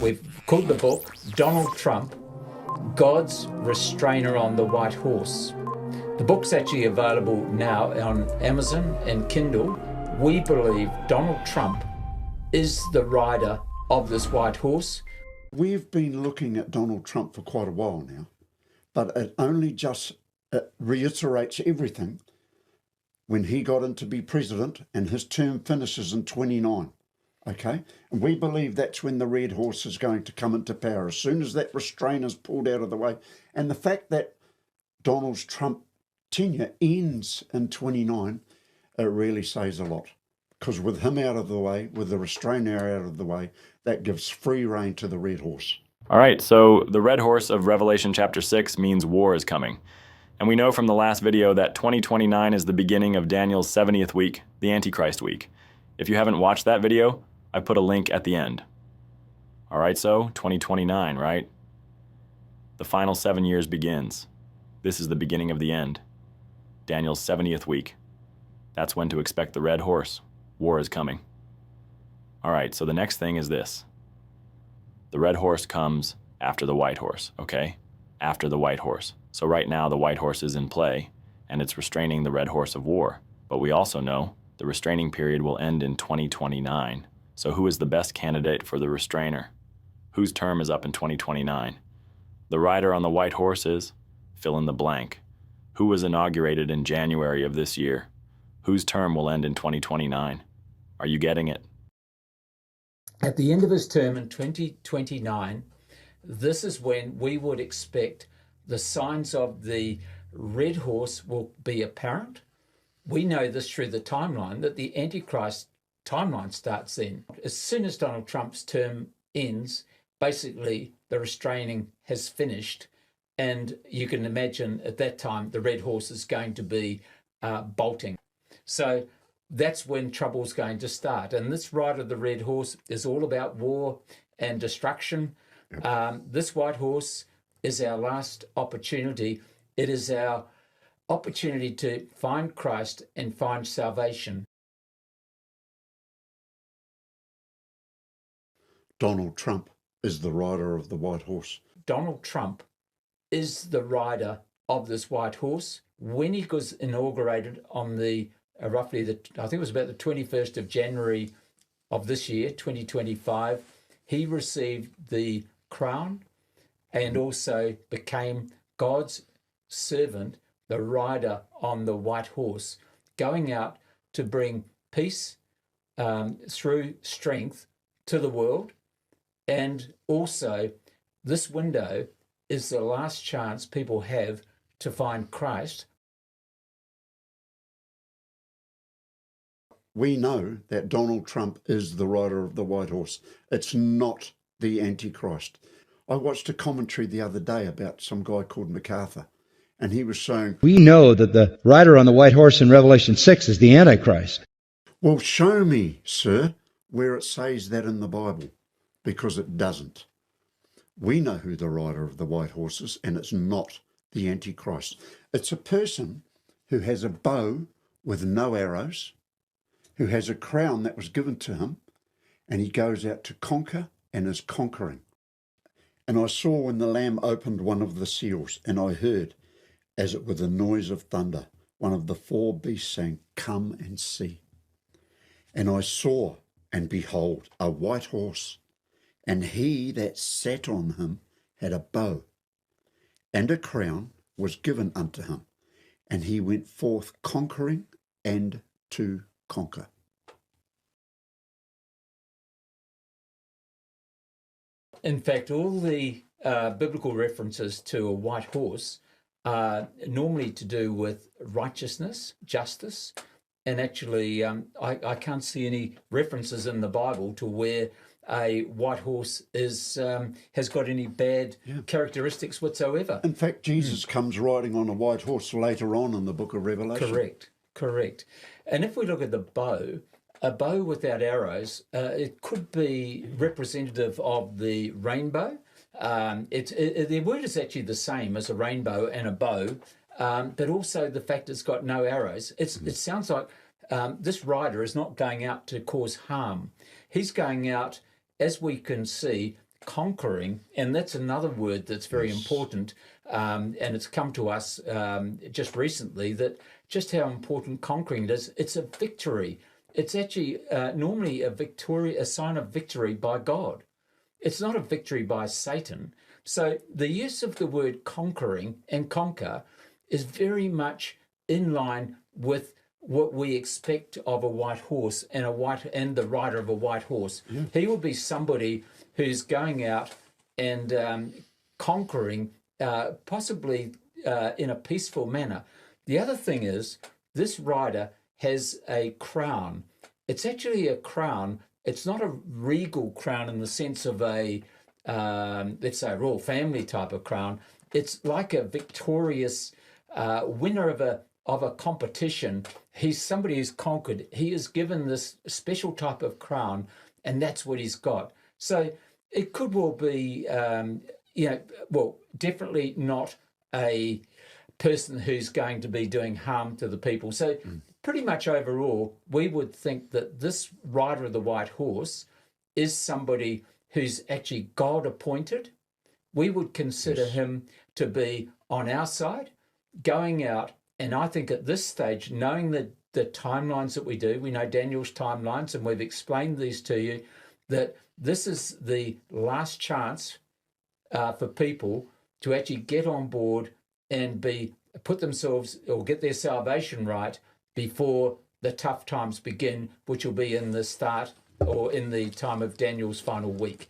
We've called the book Donald Trump, God's Restrainer on the White Horse. The book's actually available now on Amazon and Kindle. We believe Donald Trump is the rider of this white horse. We've been looking at Donald Trump for quite a while now, but it only just reiterates everything when he got in to be president and his term finishes in 29. Okay, and we believe that's when the red horse is going to come into power, as soon as that restrainer is pulled out of the way. And the fact that Donald Trump tenure ends in 29, it really says a lot. Because with him out of the way, with the restrainer out of the way, that gives free rein to the red horse. All right, so the red horse of Revelation chapter 6 means war is coming. And we know from the last video that 2029 is the beginning of Daniel's 70th week, the Antichrist week. If you haven't watched that video, I put a link at the end. All right, so 2029, right? The final 7 years begins. This is the beginning of the end. Daniel's 70th week. That's when to expect the red horse. War is coming. All right, so the next thing is this. The red horse comes after the white horse, okay? After the white horse. So right now the white horse is in play, and it's restraining the red horse of war. But we also know the restraining period will end in 2029. So who is the best candidate for the restrainer? Whose term is up in 2029? The rider on the white horse is, fill in the blank. Who was inaugurated in January of this year? Whose term will end in 2029? Are you getting it? At the end of his term in 2029, this is when we would expect the signs of the red horse will be apparent. We know this through the timeline, that the Antichrist timeline starts then. As soon as Donald Trump's term ends, basically the restraining has finished, and you can imagine at that time the red horse is going to be bolting. So that's when trouble's going to start. And this ride of the red horse is all about war and destruction. This white horse is our last opportunity. It is our opportunity to find Christ and find salvation. Donald Trump is the rider of the white horse. Donald Trump is the rider of this white horse. When he was inaugurated on the I think it was about the 21st of January of this year, 2025, he received the crown and also became God's servant, the rider on the white horse, going out to bring peace through strength to the world. And also, this window is the last chance people have to find Christ. We know that Donald Trump is the rider of the white horse. It's not the Antichrist. I watched a commentary the other day about some guy called MacArthur, and he was saying, we know that the rider on the white horse in Revelation 6 is the Antichrist. Well, show me, sir, where it says that in the Bible, because it doesn't. We know who the rider of the white horse is, and it's not the Antichrist. It's a person who has a bow with no arrows, who has a crown that was given to him, and he goes out to conquer and is conquering. And I saw when the Lamb opened one of the seals, and I heard, as it were the noise of thunder, one of the four beasts saying, come and see. And I saw, and behold, a white horse, and he that sat on him had a bow, and a crown was given unto him, and he went forth conquering and to conquer. In fact, all the biblical references to a white horse are normally to do with righteousness, justice, and actually I can't see any references in the Bible to where a white horse is has got any bad characteristics whatsoever. In fact, Jesus comes riding on a white horse later on in the book of Revelation. Correct. And if we look at the bow, a bow without arrows, it could be representative of the rainbow. The word is actually the same as a rainbow and a bow, but also the fact it's got no arrows. It sounds like this rider is not going out to cause harm. He's going out, as we can see, conquering, and that's another word that's very important, and it's come to us just recently, that just how important conquering is. It's a victory. It's actually normally a sign of victory by God. It's not a victory by Satan. So the use of the word conquering and conquer is very much in line with what we expect of a white horse and the rider of a white horse. Yeah. He will be somebody who's going out and conquering, possibly in a peaceful manner. The other thing is, this rider has a crown. It's actually a crown. It's not a regal crown in the sense of a, let's say, a royal family type of crown. It's like a victorious winner of a competition. He's somebody who's conquered. He is given this special type of crown, and that's what he's got. So it could well be, definitely not a person who's going to be doing harm to the people. So pretty much overall, we would think that this rider of the white horse is somebody who's actually God appointed. We would consider him to be on our side, going out. And I think at this stage, knowing the timelines that we do, we know Daniel's timelines, and we've explained these to you, that this is the last chance for people to actually get on board and put themselves or get their salvation right before the tough times begin, which will be in the start or in the time of Daniel's final week.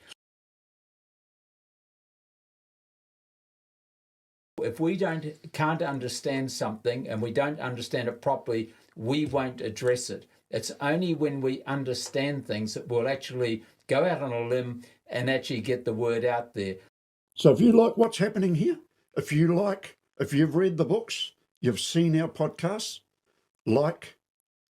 If we can't understand something and we don't understand it properly, we won't address it. It's only when we understand things that we'll actually go out on a limb and actually get the word out there. So if you like what's happening here, if you've read the books, you've seen our podcasts, like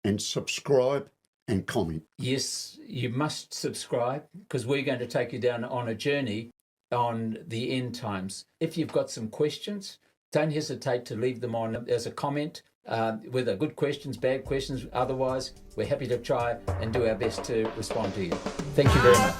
and subscribe and comment. Yes, you must subscribe, because we're going to take you down on a journey on the end times. If you've got some questions, don't hesitate to leave them on as a comment, whether good questions, bad questions. Otherwise, we're happy to try and do our best to respond to you. Thank you very much.